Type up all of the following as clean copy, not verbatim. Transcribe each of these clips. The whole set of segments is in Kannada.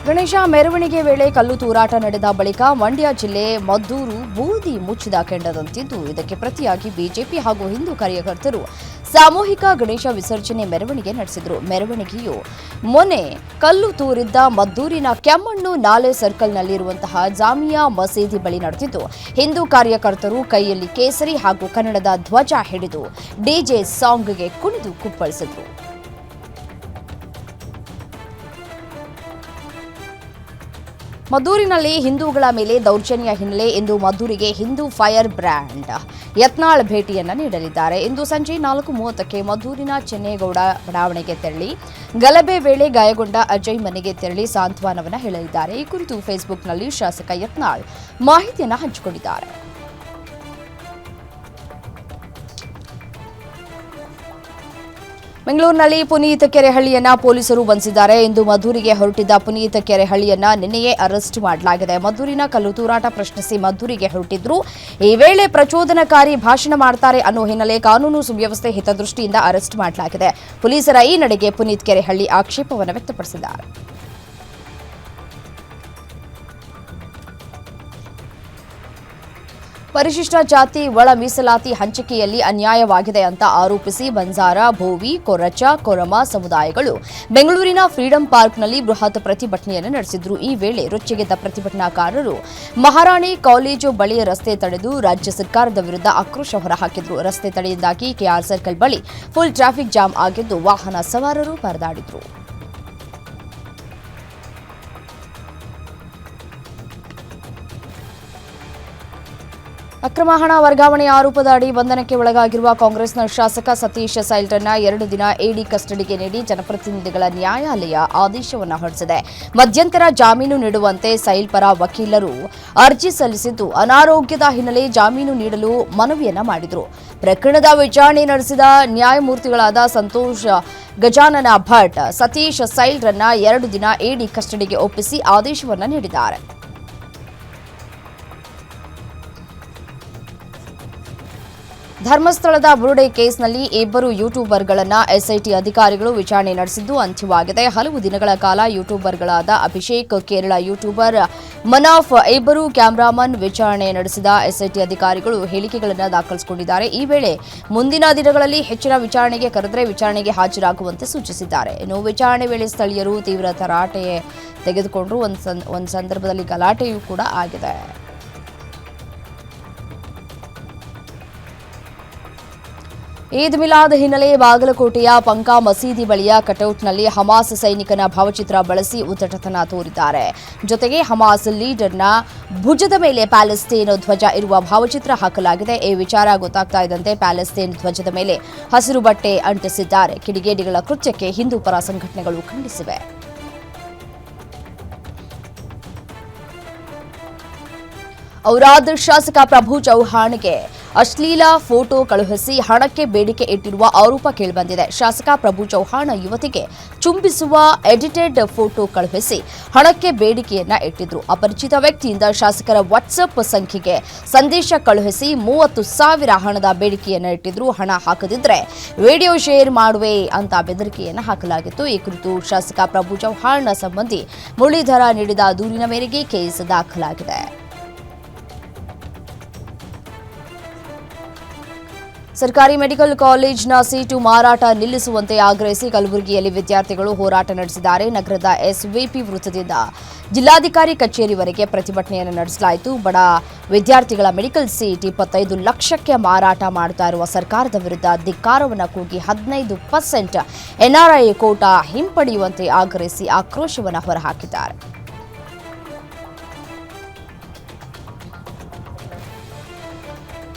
ಗಣೇಶ ಮೆರವಣಿಗೆ ವೇಳೆ ಕಲ್ಲು ತೂರಾಟ ನಡೆದ ಬಳಿಕ ಮಂಡ್ಯ ಜಿಲ್ಲೆ ಮದ್ದೂರು ಬೂದಿ ಮುಚ್ಚಿದ ಕೆಂಡದಂತಿದ್ದು, ಇದಕ್ಕೆ ಪ್ರತಿಯಾಗಿ ಬಿಜೆಪಿ ಹಾಗೂ ಹಿಂದೂ ಕಾರ್ಯಕರ್ತರು ಸಾಮೂಹಿಕ ಗಣೇಶ ವಿಸರ್ಜನೆ ಮೆರವಣಿಗೆ ನಡೆಸಿದರು. ಮೆರವಣಿಗೆಯು ಮೊನ್ನೆ ಕಲ್ಲು ತೂರಿದ್ದ ಮದ್ದೂರಿನ ಕೆಮ್ಮಣ್ಣು ನಾಲೆ ಸರ್ಕಲ್ನಲ್ಲಿರುವಂತಹ ಜಾಮಿಯಾ ಮಸೀದಿ ಬಳಿ ನಡೆದಿದ್ದು, ಹಿಂದೂ ಕಾರ್ಯಕರ್ತರು ಕೈಯಲ್ಲಿ ಕೇಸರಿ ಹಾಗೂ ಕನ್ನಡದ ಧ್ವಜ ಹಿಡಿದು ಡಿಜೆ ಸಾಂಗ್ಗೆ ಕುಣಿದು ಕುಪ್ಪಳಿಸಿದರು. ಮದ್ದೂರಿನಲ್ಲಿ ಹಿಂದೂಗಳ ಮೇಲೆ ದೌರ್ಜನ್ಯ ಹಿನ್ನೆಲೆ ಇಂದು ಮದ್ದೂರಿಗೆ ಹಿಂದೂ ಫೈರ್ ಬ್ರ್ಯಾಂಡ್ ಯತ್ನಾಳ್ ಭೇಟಿಯನ್ನ ನೀಡಲಿದ್ದಾರೆ. ಇಂದು ಸಂಜೆ 4:30ಕ್ಕೆ ಮದ್ದೂರಿನ ಚೆನ್ನೇಗೌಡ ಬಡಾವಣೆಗೆ ತೆರಳಿ ಗಲಭೆ ವೇಳೆ ಗಾಯಗೊಂಡ ಅಜಯ್ ಮನೆಗೆ ತೆರಳಿ ಸಾಂತ್ವನವನ್ನ ಹೇಳಲಿದ್ದಾರೆ. ಈ ಕುರಿತು ಫೇಸ್ಬುಕ್ನಲ್ಲಿ ಶಾಸಕ ಯತ್ನಾಳ್ ಮಾಹಿತಿಯನ್ನು ಹಂಚಿಕೊಂಡಿದ್ದಾರೆ. ಬೆಂಗಳೂರಿನಲ್ಲಿ ಪುನೀತ್ ಕೆರೆಹಳ್ಳಿಯನ್ನ ಪೊಲೀಸರು ಬಂಧಿಸಿದ್ದಾರೆ. ಇಂದು ಮದ್ದೂರಿಗೆ ಹೊರಟಿದ್ದ ಪುನೀತ್ ಕೆರೆಹಳ್ಳಿಯನ್ನ ನಿನ್ನೆಯೇ ಅರೆಸ್ಟ್ ಮಾಡಲಾಗಿದೆ. ಮದ್ದೂರಿನ ಕಲ್ಲು ತೂರಾಟ ಪ್ರಶ್ನಿಸಿ ಮದ್ದೂರಿಗೆ ಹೊರಟಿದ್ರು. ಈ ವೇಳೆ ಪ್ರಚೋದನಕಾರಿ ಭಾಷಣ ಮಾಡ್ತಾರೆ ಅನ್ನೋ ಹಿನ್ನೆಲೆ ಕಾನೂನು ಸುವ್ಯವಸ್ಥೆ ಹಿತದೃಷ್ಟಿಯಿಂದ ಅರೆಸ್ಟ್ ಮಾಡಲಾಗಿದೆ. ಪೊಲೀಸರ ಈ ನಡೆಗೆ ಪುನೀತ್ ಕೆರೆಹಳ್ಳಿ ಆಕ್ಷೇಪವನ್ನು ವ್ಯಕ್ತಪಡಿಸಿದ್ದಾರೆ. ಪರಿಶಿಷ್ಟ ಜಾತಿ ಒಳ ಮೀಸಲಾತಿ ಹಂಚಿಕೆಯಲ್ಲಿ ಅನ್ಯಾಯವಾಗಿದೆ ಅಂತ ಆರೋಪಿಸಿ ಬಂಜಾರ, ಭೋವಿ, ಕೊರಚ, ಕೊರಮ ಸಮುದಾಯಗಳು ಬೆಂಗಳೂರಿನ ಫ್ರೀಡಂ ಪಾರ್ಕ್ನಲ್ಲಿ ಬೃಹತ್ ಪ್ರತಿಭಟನೆಯನ್ನು ನಡೆಸಿದ್ರು. ಈ ವೇಳೆ ರೊಚ್ಚಿಗೆದ್ದ ಪ್ರತಿಭಟನಾಕಾರರು ಮಹಾರಾಣಿ ಕಾಲೇಜು ಬಳಿ ರಸ್ತೆ ತಡೆದು ರಾಜ್ಯ ಸರ್ಕಾರದ ವಿರುದ್ಧ ಆಕ್ರೋಶ ಹೊರಹಾಕಿದ್ರು. ರಸ್ತೆ ತಡೆಯಿಂದಾಗಿ ಕೆಆರ್ ಸರ್ಕಲ್ ಬಳಿ ಫುಲ್ ಟ್ರಾಫಿಕ್ ಜಾಮ್ ಆಗಿದ್ದು, ವಾಹನ ಸವಾರರು ಪರದಾಡಿದ್ರು. ಅಕ್ರಮ ಹಣ ವರ್ಗಾವಣೆ ಆರೋಪದ ಅಡಿ ಬಂಧನಕ್ಕೆ ಒಳಗಾಗಿರುವ ಕಾಂಗ್ರೆಸ್ನ ಶಾಸಕ ಸತೀಶ್ ಸೈಲ್ರನ್ನ 2 ದಿನ ಇಡಿ ಕಸ್ಟಡಿಗೆ ನೀಡಿ ಜನಪ್ರತಿನಿಧಿಗಳ ನ್ಯಾಯಾಲಯ ಆದೇಶವನ್ನು ಹೊರಡಿಸಿದೆ. ಮಧ್ಯಂತರ ಜಾಮೀನು ನೀಡುವಂತೆ ಸೈಲ್ ಪರ ವಕೀಲರು ಅರ್ಜಿ ಸಲ್ಲಿಸಿದ್ದು, ಅನಾರೋಗ್ಯದ ಹಿನ್ನೆಲೆ ಜಾಮೀನು ನೀಡಲು ಮನವಿಯನ್ನ ಮಾಡಿದರು. ಪ್ರಕರಣದ ವಿಚಾರಣೆ ನಡೆಸಿದ ನ್ಯಾಯಮೂರ್ತಿಗಳಾದ ಸಂತೋಷ್ ಗಜಾನನ ಭಟ್ ಸತೀಶ್ ಸೈಲ್ರನ್ನ 2 ದಿನ ಇಡಿ ಕಸ್ಟಡಿಗೆ ಒಪ್ಪಿಸಿ ಆದೇಶವನ್ನು ನೀಡಿದ್ದಾರೆ. ಧರ್ಮಸ್ಥಳದ ಬುರುಡೆ ಕೇಸ್ನಲ್ಲಿ ಇಬ್ಬರು ಯೂಟ್ಯೂಬರ್ಗಳನ್ನು ಎಸ್ಐಟಿ ಅಧಿಕಾರಿಗಳು ವಿಚಾರಣೆ ನಡೆಸಿದ್ದು ಅಂತ್ಯವಾಗಿದೆ. ಹಲವು ದಿನಗಳ ಕಾಲ ಯೂಟ್ಯೂಬರ್ಗಳಾದ ಅಭಿಷೇಕ್, ಕೇರಳ ಯೂಟ್ಯೂಬರ್ ಮನಾಫ್ ಇಬ್ಬರು ಕ್ಯಾಮರಾಮನ್ ವಿಚಾರಣೆ ನಡೆಸಿದ ಎಸ್ಐಟಿ ಅಧಿಕಾರಿಗಳು ಹೇಳಿಕೆಗಳನ್ನು ದಾಖಲಿಸಿಕೊಂಡಿದ್ದಾರೆ. ಈ ವೇಳೆ ಮುಂದಿನ ದಿನಗಳಲ್ಲಿ ಹೆಚ್ಚಿನ ವಿಚಾರಣೆಗೆ ಕರೆದರೆ ವಿಚಾರಣೆಗೆ ಹಾಜರಾಗುವಂತೆ ಸೂಚಿಸಿದ್ದಾರೆ. ಇನ್ನು ವಿಚಾರಣೆ ವೇಳೆ ಸ್ಥಳೀಯರು ತೀವ್ರ ತರಾಟೆ ತೆಗೆದುಕೊಂಡರು. ಒಂದು ಸಂದರ್ಭದಲ್ಲಿ ಗಲಾಟೆಯೂ ಕೂಡ ಆಗಿದೆ. ಈದ್ ಮಿಲಾದ್ ಹಿನ್ನೆಲೆ ಬಾಗಲಕೋಟೆಯ ಪಂಕಾ ಮಸೀದಿ ಬಳಿಯ ಕಟೌಟ್ನಲ್ಲಿ ಹಮಾಸ್ ಸೈನಿಕನ ಭಾವಚಿತ್ರ ಬಳಸಿ ಉದ್ದಟತನ ತೋರಿದ್ದಾರೆ. ಜೊತೆಗೆ ಹಮಾಸ್ ಲೀಡರ್ನ ಭುಜದ ಮೇಲೆ ಪ್ಯಾಲೆಸ್ತೇನ್ ಧ್ವಜ ಇರುವ ಭಾವಚಿತ್ರ ಹಾಕಲಾಗಿದೆ. ಈ ವಿಚಾರ ಗೊತ್ತಾಗ್ತಾ ಇದ್ದಂತೆ ಪ್ಯಾಲೆಸ್ತೇನ್ ಧ್ವಜದ ಮೇಲೆ ಹಸಿರು ಬಟ್ಟೆ ಅಂಟಿಸಿದ್ದಾರೆ. ಕಿಡಿಗೇಡಿಗಳ ಕೃತ್ಯಕ್ಕೆ ಹಿಂದೂ ಪರ ಸಂಘಟನೆಗಳು ಖಂಡಿಸಿವೆ. ಔರಾದ್ ಶಾಸಕ ಪ್ರಭು ಚೌಹಾಣ್ಗೆ ಅಶ್ಲೀಲ ಫೋಟೋ ಕಳುಹಿಸಿ ಹಣಕ್ಕೆ ಬೇಡಿಕೆ ಇಟ್ಟಿರುವ ಆರೋಪ ಕೇಳಿಬಂದಿದೆ. ಶಾಸಕ ಪ್ರಭು ಚೌಹಾಣ್ ಯುವತಿಗೆ ಚುಂಬಿಸುವ ಎಡಿಟೆಡ್ ಫೋಟೋ ಕಳುಹಿಸಿ ಹಣಕ್ಕೆ ಬೇಡಿಕೆಯನ್ನ ಇಟ್ಟಿದ್ರು. ಅಪರಿಚಿತ ವ್ಯಕ್ತಿಯಿಂದ ಶಾಸಕರ ವಾಟ್ಸ್ಆಪ್ ಸಂಖ್ಯೆಗೆ ಸಂದೇಶ ಕಳುಹಿಸಿ 30,000 ಹಣದ ಬೇಡಿಕೆಯನ್ನ ಇಟ್ಟಿದ್ರು. ಹಣ ಹಾಕದಿದ್ರೆ ವಿಡಿಯೋ ಶೇರ್ ಮಾಡುವೆ ಅಂತ ಬೆದರಿಕೆಯನ್ನ ಹಾಕಲಾಗಿತ್ತು. ಈ ಕುರಿತು ಶಾಸಕ ಪ್ರಭು ಚೌಹಾಣ್ ಸಂಬಂಧಿ ಮುರಳೀಧರ ನೀಡಿದ ದೂರಿನ ಮೇರೆಗೆ ಕೇಸ್ ದಾಖಲಾಗಿದೆ. ಸರ್ಕಾರಿ ಮೆಡಿಕಲ್ ಕಾಲೇಜಿನ ಸೀಟು ಮಾರಾಟ ನಿಲ್ಲಿಸುವಂತೆ ಆಗ್ರಹಿಸಿ ಕಲಬುರಗಿಯಲ್ಲಿ ವಿದ್ಯಾರ್ಥಿಗಳು ಹೋರಾಟ ನಡೆಸಿದ್ದಾರೆ. ನಗರದ ಎಸ್ವಿಪಿ ವೃತ್ತದಿಂದ ಜಿಲ್ಲಾಧಿಕಾರಿ ಕಚೇರಿವರೆಗೆ ಪ್ರತಿಭಟನೆಯನ್ನು ನಡೆಸಲಾಯಿತು. ಬಡ ವಿದ್ಯಾರ್ಥಿಗಳ ಮೆಡಿಕಲ್ ಸೀಟ್ 25 ಲಕ್ಷಕ್ಕೆ ಮಾರಾಟ ಮಾಡುತ್ತಾ ಇರುವ ಸರ್ಕಾರದ ವಿರುದ್ಧ ಧಿಕ್ಕಾರವನ್ನು ಕೂಗಿ 15% ಎನ್ಆರ್ಐ ಕೋಟಾ ಹಿಂಪಡೆಯುವಂತೆ ಆಗ್ರಹಿಸಿ ಆಕ್ರೋಶವನ್ನು ಹೊರಹಾಕಿದ್ದಾರೆ.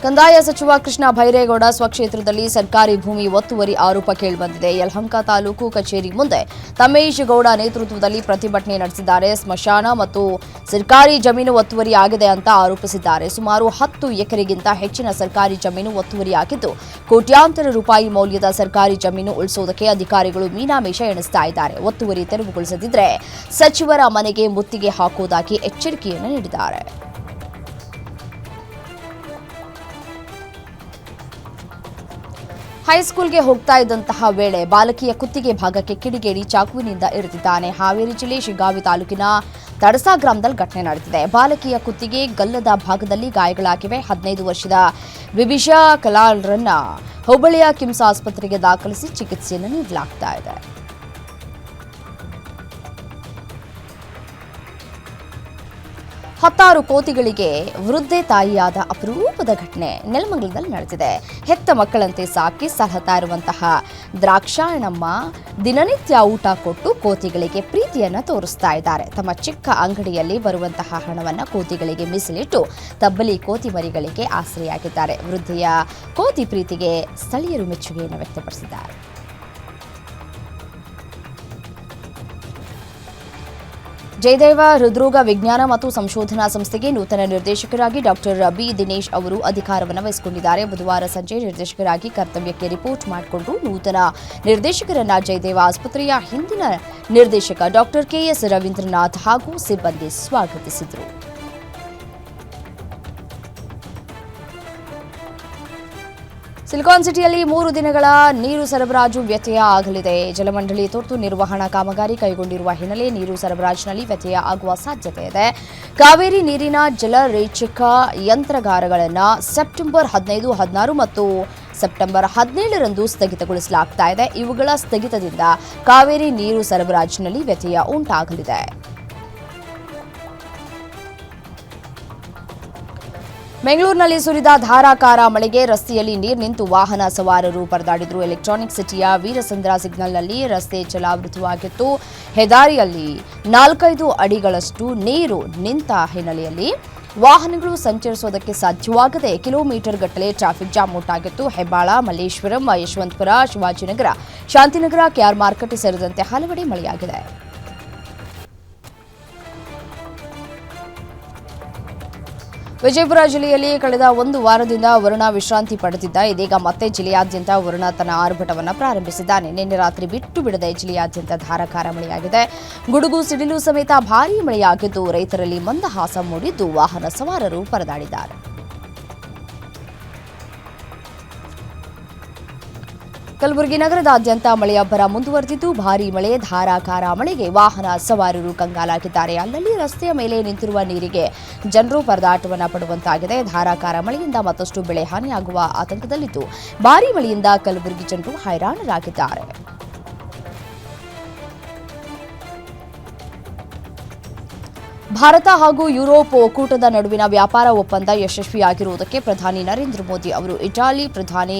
ಕಂದಾಯ ಸಚಿವ ಕೃಷ್ಣ ಬೈರೇಗೌಡ ಸ್ವಕ್ಷೇತ್ರದಲ್ಲಿ ಸರ್ಕಾರಿ ಭೂಮಿ ಒತ್ತುವರಿ ಆರೋಪ ಕೇಳಿಬಂದಿದೆ. ಯಲಹಂಕ ತಾಲೂಕು ಕಚೇರಿ ಮುಂದೆ ತಮೇಶ್ ಗೌಡ ನೇತೃತ್ವದಲ್ಲಿ ಪ್ರತಿಭಟನೆ ನಡೆಸಿದ್ದಾರೆ. ಸ್ಮಶಾನ ಮತ್ತು ಸರ್ಕಾರಿ ಜಮೀನು ಒತ್ತುವರಿ ಆಗಿದೆ ಅಂತ ಆರೋಪಿಸಿದ್ದಾರೆ. ಸುಮಾರು 10 ಎಕರೆಗಿಂತ ಹೆಚ್ಚಿನ ಸರ್ಕಾರಿ ಜಮೀನು ಒತ್ತುವರಿಯಾಗಿದ್ದು, ಕೋಟ್ಯಾಂತರ ರೂಪಾಯಿ ಮೌಲ್ಯದ ಸರ್ಕಾರಿ ಜಮೀನು ಉಳಿಸುವುದಕ್ಕೆ ಅಧಿಕಾರಿಗಳು ಮೀನಾಮೇಷ ಎಣಿಸ್ತಾ ಇದ್ದಾರೆ. ಒತ್ತುವರಿ ತೆರವುಗೊಳಿಸದಿದ್ದರೆ ಸಚಿವರ ಮನೆಗೆ ಮುತ್ತಿಗೆ ಹಾಕುವುದಾಗಿ ಎಚ್ಚರಿಕೆಯನ್ನು ನೀಡಿದ್ದಾರೆ. ಹೈಸ್ಕೂಲ್ಗೆ ಹೋಗ್ತಾ ಇದ್ದಂತಹ ವೇಳೆ ಬಾಲಕಿಯ ಕುತ್ತಿಗೆ ಭಾಗಕ್ಕೆ ಕಿಡಿಗೇಡಿ ಚಾಕುವಿನಿಂದ ಇರಿದಿದ್ದಾನೆ. ಹಾವೇರಿ ಜಿಲ್ಲೆ ಶಿಗ್ಗಾವಿ ತಾಲೂಕಿನ ತಡಸಾ ಗ್ರಾಮದಲ್ಲಿ ಘಟನೆ ನಡೆದಿದೆ. ಬಾಲಕಿಯ ಕುತ್ತಿಗೆ ಗಲ್ಲದ ಭಾಗದಲ್ಲಿ ಗಾಯಗಳಾಗಿವೆ. 15 ವರ್ಷದ ವಿಭಿಷಾ ಕಲಾಲ್ರನ್ನ ಹುಬ್ಬಳ್ಳಿಯ ಕಿಮ್ಸ್ ಆಸ್ಪತ್ರೆಗೆ ದಾಖಲಿಸಿ ಚಿಕಿತ್ಸೆಯನ್ನು ನೀಡಲಾಗ್ತಾ ಇದೆ. ಹತ್ತಾರು ಕೋತಿಗಳಿಗೆ ವೃದ್ಧೆ ತಾಯಿಯಾದ ಅಪರೂಪದ ಘಟನೆ ನೆಲಮಂಗಲದಲ್ಲಿ ನಡೆದಿದೆ. ಹೆತ್ತ ಮಕ್ಕಳಂತೆ ಸಾಕಿ ಸಲಹುತ್ತಾ ಇರುವಂತಹ ದ್ರಾಕ್ಷಾಯಣಮ್ಮ ದಿನನಿತ್ಯ ಊಟ ಕೊಟ್ಟು ಕೋತಿಗಳಿಗೆ ಪ್ರೀತಿಯನ್ನ ತೋರಿಸ್ತಾ ಇದ್ದಾರೆ. ತಮ್ಮ ಚಿಕ್ಕ ಅಂಗಡಿಯಲ್ಲಿ ಬರುವಂತಹ ಹಣವನ್ನು ಕೋತಿಗಳಿಗೆ ಮೀಸಲಿಟ್ಟು ತಬ್ಬಲಿ ಕೋತಿ ಮರಿಗಳಿಗೆ ಆಸರೆಯಾಗಿದ್ದಾರೆ. ವೃದ್ಧೆಯ ಕೋತಿ ಪ್ರೀತಿಗೆ ಸ್ಥಳೀಯರು ಮೆಚ್ಚುಗೆಯನ್ನು ವ್ಯಕ್ತಪಡಿಸಿದ್ದಾರೆ. ಜಯದೇವ ಹೃದ್ರೋಗ ವಿಜ್ಞಾನ ಮತ್ತು ಸಂಶೋಧನಾ ಸಂಸ್ಥೆಗೆ ನೂತನ ನಿರ್ದೇಶಕರಾಗಿ ಡಾಕ್ಟರ್ ಬಿ ದಿನೇಶ್ ಅವರು ಅಧಿಕಾರವನ್ನು ವಹಿಸಿಕೊಂಡಿದ್ದಾರೆ. ಬುಧವಾರ ಸಂಜೆ ನಿರ್ದೇಶಕರಾಗಿ ಕರ್ತವ್ಯಕ್ಕೆ ರಿಪೋರ್ಟ್ ಮಾಡಿಕೊಂಡು ನೂತನ ನಿರ್ದೇಶಕರನ್ನ ಜಯದೇವ ಆಸ್ಪತ್ರೆಯ ಹಿಂದಿನ ನಿರ್ದೇಶಕ ಡಾಕ್ಟರ್ ಕೆಎಸ್ ರವೀಂದ್ರನಾಥ್ ಹಾಗೂ ಸಿಬ್ಬಂದಿ ಸ್ವಾಗತಿಸಿದರು. ಸಿಲಿಕಾನ್ ಸಿಟಿಯಲ್ಲಿ 3 ದಿನಗಳ ನೀರು ಸರಬರಾಜು ವ್ಯತ್ಯಯ ಆಗಲಿದೆ. ಜಲಮಂಡಳಿ ತುರ್ತು ನಿರ್ವಹಣಾ ಕಾಮಗಾರಿ ಕೈಗೊಂಡಿರುವ ಹಿನ್ನೆಲೆ ನೀರು ಸರಬರಾಜಿನಲ್ಲಿ ವ್ಯತ್ಯಯ ಆಗುವ ಸಾಧ್ಯತೆ ಇದೆ. ಕಾವೇರಿ ನೀರಿನ ಜಲರೇಚಕ ಯಂತ್ರಾಗಾರಗಳನ್ನು ಸೆಪ್ಟೆಂಬರ್ 15, 16 ಮತ್ತು ಸೆಪ್ಟೆಂಬರ್ 17ರಂದು ಸ್ಥಗಿತಗೊಳಿಸಲಾಗ್ತಾ ಇದೆ. ಇವುಗಳ ಸ್ಥಗಿತದಿಂದ ಕಾವೇರಿ ನೀರು ಸರಬರಾಜಿನಲ್ಲಿ ವ್ಯತ್ಯಯ ಉಂಟಾಗಲಿದೆ. ಬೆಂಗಳೂರಿನಲ್ಲಿ ಸುರಿದ ಧಾರಾಕಾರ ಮಳೆಗೆ ರಸ್ತೆಯಲ್ಲಿ ನೀರು ನಿಂತು ವಾಹನ ಸವಾರರು ಪರದಾಡಿದರು. ಎಲೆಕ್ಟ್ರಾನಿಕ್ ಸಿಟಿಯ ವೀರಸಂದ್ರ ಸಿಗ್ನಲ್ನಲ್ಲಿ ರಸ್ತೆ ಜಲಾವೃತವಾಗಿತ್ತು. ಹೆದ್ದಾರಿಯಲ್ಲಿ 4-5 ಅಡಿಗಳಷ್ಟು ನೀರು ನಿಂತ ಹಿನ್ನೆಲೆಯಲ್ಲಿ ವಾಹನಗಳು ಸಂಚರಿಸುವುದಕ್ಕೆ ಸಾಧ್ಯವಾಗದೆ ಕಿಲೋಮೀಟರ್ ಗಟ್ಟಲೆ ಟ್ರಾಫಿಕ್ ಜಾಮ್ ಉಂಟಾಗಿತ್ತು. ಹೆಬ್ಬಾಳ, ಮಲ್ಲೇಶ್ವರಂ, ಯಶವಂತಪುರ, ಶಿವಾಜಿನಗರ, ಶಾಂತಿನಗರ, ಕೆಆರ್ ಮಾರ್ಕೆಟ್ ಸೇರಿದಂತೆ ಹಲವೆಡೆ ಮಳೆಯಾಗಿದೆ. ವಿಜಯಪುರ ಜಿಲ್ಲೆಯಲ್ಲಿ ಕಳೆದ 1 ವಾರದಿಂದ ವರುಣ ವಿಶ್ರಾಂತಿ ಪಡೆದಿದ್ದ. ಇದೀಗ ಮತ್ತೆ ಜಿಲ್ಲೆಯಾದ್ಯಂತ ವರುಣ ತನ್ನ ಆರ್ಭಟವನ್ನು ಪ್ರಾರಂಭಿಸಿದ್ದಾನೆ. ನಿನ್ನೆ ರಾತ್ರಿ ಬಿಟ್ಟು ಬಿಡದೆ ಜಿಲ್ಲೆಯಾದ್ಯಂತ ಧಾರಾಕಾರ ಮಳೆಯಾಗಿದೆ. ಗುಡುಗು ಸಿಡಿಲು ಸಮೇತ ಭಾರೀ ಮಳೆಯಾಗಿದ್ದು ರೈತರಲ್ಲಿ ಮಂದಹಾಸ ಮೂಡಿದ್ದು ವಾಹನ ಸವಾರರು ಪರದಾಡಿದ್ದಾರೆ. ಕಲಬುರಗಿ ನಗರದಾದ್ಯಂತ ಮಳೆಯ ಅಬ್ಬರ ಮುಂದುವರೆದಿದ್ದು ಭಾರೀ ಮಳೆ, ಧಾರಾಕಾರ ಮಳೆಗೆ ವಾಹನ ಸವಾರರು ಕಂಗಾಲಾಗಿದ್ದಾರೆ. ಅಲ್ಲಲ್ಲಿ ರಸ್ತೆಯ ಮೇಲೆ ನಿಂತಿರುವ ನೀರಿಗೆ ಜನರು ಪರದಾಟವನ್ನು ಪಡುವಂತಾಗಿದೆ. ಧಾರಾಕಾರ ಮಳೆಯಿಂದ ಮತ್ತಷ್ಟು ಬೆಳೆ ಹಾನಿಯಾಗುವ ಆತಂಕದಲ್ಲಿದ್ದು ಭಾರೀ ಮಳೆಯಿಂದ ಕಲಬುರಗಿ ಜನರು ಹೈರಾಣರಾಗಿದ್ದಾರೆ. ಭಾರತ ಹಾಗೂ ಯುರೋಪ್ ಒಕ್ಕೂಟದ ನಡುವಿನ ವ್ಯಾಪಾರ ಒಪ್ಪಂದ ಯಶಸ್ವಿಯಾಗಿರುವುದಕ್ಕೆ ಪ್ರಧಾನಿ ನರೇಂದ್ರ ಮೋದಿ ಅವರು ಇಟಾಲಿ ಪ್ರಧಾನಿ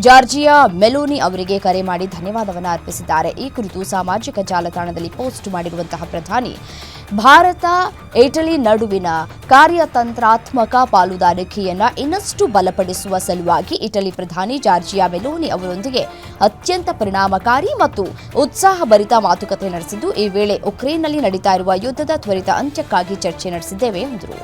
ಜಾರ್ಜಿಯಾ ಮೆಲೋನಿ ಅವರಿಗೆ ಕರೆ ಮಾಡಿ ಧನ್ಯವಾದವನ್ನು ಅರ್ಪಿಸಿದ್ದಾರೆ. ಈ ಕುರಿತು ಸಾಮಾಜಿಕ ಜಾಲತಾಣದಲ್ಲಿ ಪೋಸ್ಟ್ ಮಾಡಿರುವಂತಹ ಪ್ರಧಾನಿ, ಭಾರತ ಇಟಲಿ ನಡುವಿನ ಕಾರ್ಯತಂತ್ರಾತ್ಮಕ ಪಾಲುದಾರಿಕೆಯನ್ನು ಇನ್ನಷ್ಟು ಬಲಪಡಿಸುವ ಸಲುವಾಗಿ ಇಟಲಿ ಪ್ರಧಾನಿ ಜಾರ್ಜಿಯಾ ಮೆಲೋನಿ ಅವರೊಂದಿಗೆ ಅತ್ಯಂತ ಪರಿಣಾಮಕಾರಿ ಮತ್ತು ಉತ್ಸಾಹಭರಿತ ಮಾತುಕತೆ ನಡೆಸಿದ್ದು, ಈ ವೇಳೆ ಉಕ್ರೇನ್ನಲ್ಲಿ ನಡೀತಾ ಇರುವ ಯುದ್ಧದ ತ್ವರಿತ ಅಂತ್ಯಕ್ಕಾಗಿ ಚರ್ಚೆ ನಡೆಸಿದ್ದೇವೆ ಎಂದರು.